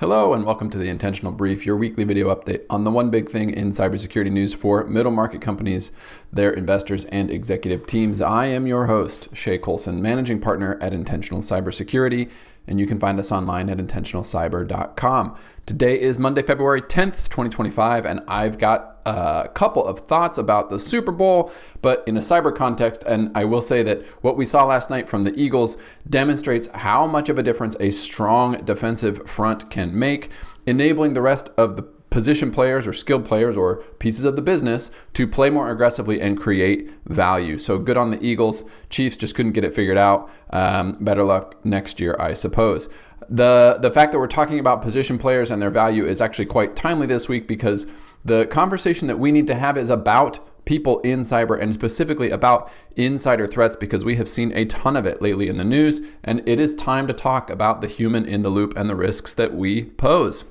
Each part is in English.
Hello and welcome to the Intentional Brief, your weekly video update on the one big thing in cybersecurity news for middle market companies, their investors, and executive teams. I am your host, Shay Colson, managing partner at Intentional Cybersecurity, and you can find us online at intentionalcyber.com. Today is Monday, February 10th, 2025, and I've got a couple of thoughts about the Super Bowl, but in a cyber context. And I will say that what we saw last night from the Eagles demonstrates how much of a difference a strong defensive front can make, enabling the rest of the position players or skilled players or pieces of the business to play more aggressively and create value. So good on the Eagles. Chiefs just couldn't get it figured out. Better luck next year, I suppose. The fact that we're talking about position players and their value is actually quite timely this week, because the conversation that we need to have is about people in cyber and specifically about insider threats, because we have seen a ton of it lately in the news, and it is time to talk about the human in the loop and the risks that we pose.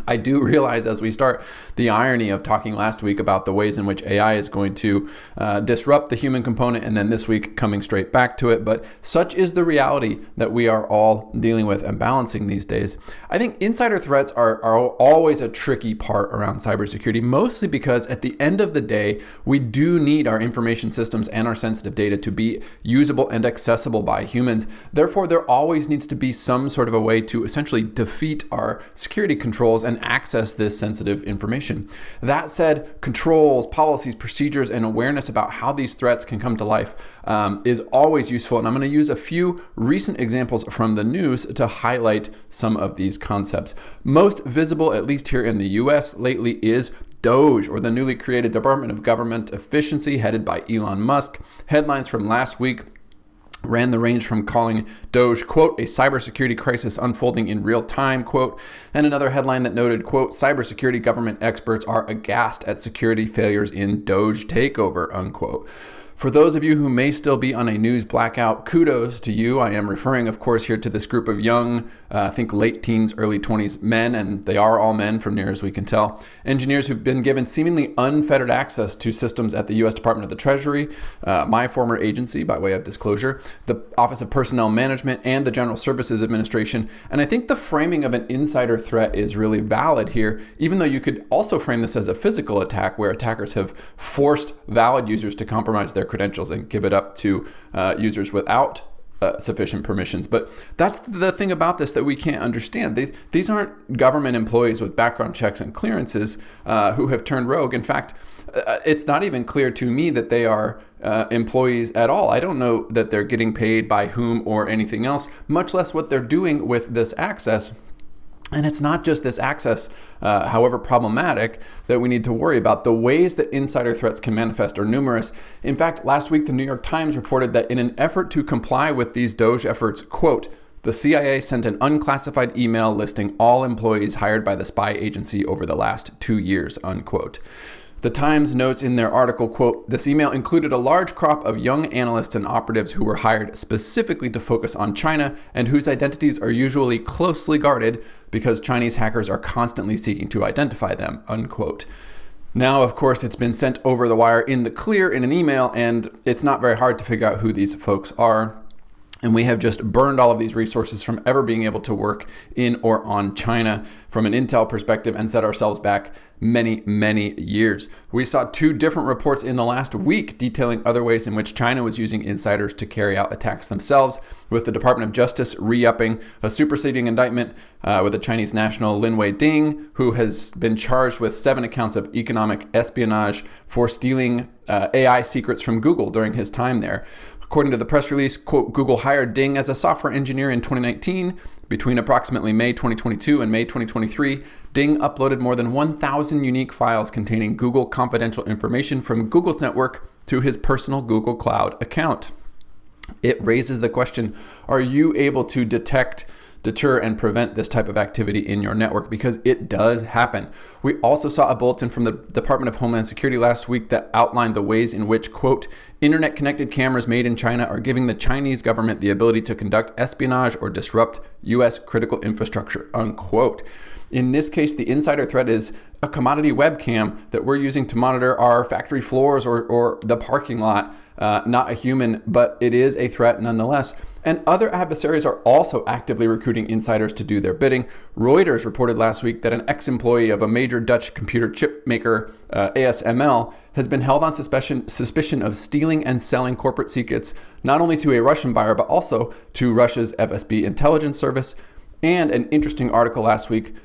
I do realize as we start the irony of talking last week about the ways in which AI is going to disrupt the human component, and then this week coming straight back to it. But such is the reality that we are all dealing with and balancing these days. I think insider threats are always a tricky part around cybersecurity, mostly because at the end of the day, we do need our information systems and our sensitive data to be usable and accessible by humans. Therefore, there always needs to be some sort of a way to essentially defeat our security controls and access this sensitive information. That said, controls, policies, procedures, and awareness about how these threats can come to life is always useful. And I'm going to use a few recent examples from the news to highlight some of these concepts. Most visible, at least here in the US lately, is DOGE, or the newly created Department of Government Efficiency, headed by Elon Musk. Headlines from last week ran the range from calling DOGE, quote, a cybersecurity crisis unfolding in real time, quote, and another headline that noted, quote, cybersecurity government experts are aghast at security failures in DOGE takeover, unquote. For those of you who may still be on a news blackout, kudos to you. I am referring, of course, here to this group of young, I think late teens, early 20s men, and they are all men from near as we can tell, engineers who've been given seemingly unfettered access to systems at the U.S. Department of the Treasury, my former agency, by way of disclosure, the Office of Personnel Management, and the General Services Administration. And I think the framing of an insider threat is really valid here, even though you could also frame this as a physical attack where attackers have forced valid users to compromise their credentials and give it up to users without sufficient permissions. But that's the thing about this that we can't understand. These aren't government employees with background checks and clearances who have turned rogue. In fact, it's not even clear to me that they are employees at all. I don't know that they're getting paid by whom or anything else, much less what they're doing with this access. And it's not just this access, however problematic, that we need to worry about. The ways that insider threats can manifest are numerous. In fact, last week, the New York Times reported that in an effort to comply with these DOGE efforts, quote, the CIA sent an unclassified email listing all employees hired by the spy agency over the last 2 years, unquote. The Times notes in their article, quote, this email included a large crop of young analysts and operatives who were hired specifically to focus on China and whose identities are usually closely guarded because Chinese hackers are constantly seeking to identify them, unquote. Now, of course, it's been sent over the wire in the clear in an email, and it's not very hard to figure out who these folks are. And we have just burned all of these resources from ever being able to work in or on China from an intel perspective and set ourselves back many, many years. We saw 2 different reports in the last week detailing other ways in which China was using insiders to carry out attacks themselves, with the Department of Justice re-upping a superseding indictment with the Chinese national Lin Wei-ding, who has been charged with 7 accounts of economic espionage for stealing AI secrets from Google during his time there. According to the press release, quote, Google hired Ding as a software engineer in 2019. Between approximately May 2022 and May 2023, Ding uploaded more than 1,000 unique files containing Google confidential information from Google's network to his personal Google Cloud account. It raises the question, are you able to detect, deter, and prevent this type of activity in your network? Because it does happen. We also saw a bulletin from the Department of Homeland Security last week that outlined the ways in which, quote, internet-connected cameras made in China are giving the Chinese government the ability to conduct espionage or disrupt U.S. critical infrastructure, unquote. In this case, the insider threat is a commodity webcam that we're using to monitor our factory floors or the parking lot, not a human, but it is a threat nonetheless. And other adversaries are also actively recruiting insiders to do their bidding. Reuters reported last week that an ex-employee of a major Dutch computer chip maker, ASML, has been held on suspicion of stealing and selling corporate secrets, not only to a Russian buyer, but also to Russia's FSB intelligence service. And an interesting article last week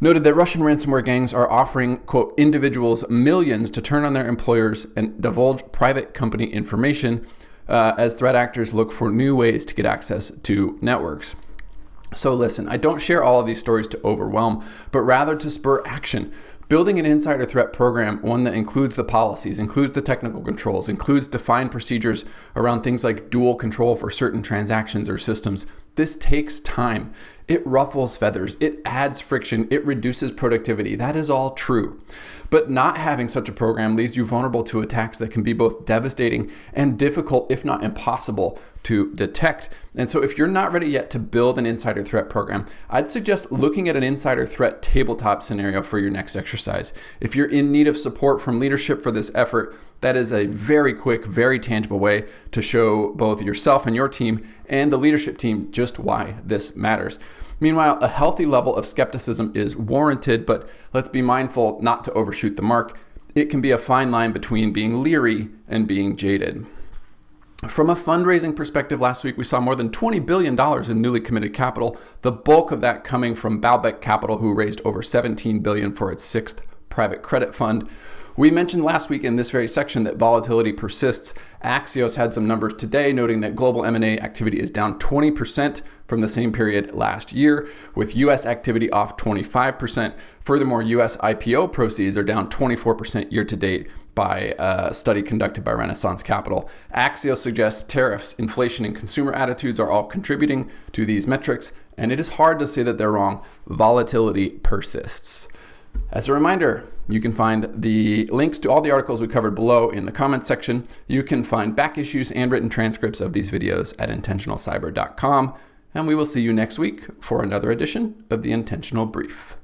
noted that Russian ransomware gangs are offering, quote, individuals millions to turn on their employers and divulge private company information as threat actors look for new ways to get access to networks. So listen, I don't share all of these stories to overwhelm, but rather to spur action. Building an insider threat program, one that includes the policies, includes the technical controls, includes defined procedures around things like dual control for certain transactions or systems, this takes time. It ruffles feathers, it adds friction, it reduces productivity. That is all true. But not having such a program leaves you vulnerable to attacks that can be both devastating and difficult, if not impossible, to detect. And so if you're not ready yet to build an insider threat program, I'd suggest looking at an insider threat tabletop scenario for your next exercise. If you're in need of support from leadership for this effort, that is a very quick, very tangible way to show both yourself and your team and the leadership team just why this matters. Meanwhile, a healthy level of skepticism is warranted, but let's be mindful not to overshoot the mark. It can be a fine line between being leery and being jaded. From a fundraising perspective, last week we saw more than $20 billion in newly committed capital, the bulk of that coming from Baalbek Capital, who raised over $17 billion for its sixth private credit fund. We mentioned last week in this very section that volatility persists. Axios had some numbers today noting that global M&A activity is down 20% from the same period last year, with U.S. activity off 25%. Furthermore, U.S. IPO proceeds are down 24% year to date by a study conducted by Renaissance Capital. Axios suggests tariffs, inflation, and consumer attitudes are all contributing to these metrics, and it is hard to say that they're wrong. Volatility persists. As a reminder, you can find the links to all the articles we covered below in the comments section. You can find back issues and written transcripts of these videos at intentionalcyber.com. And we will see you next week for another edition of the Intentional Brief.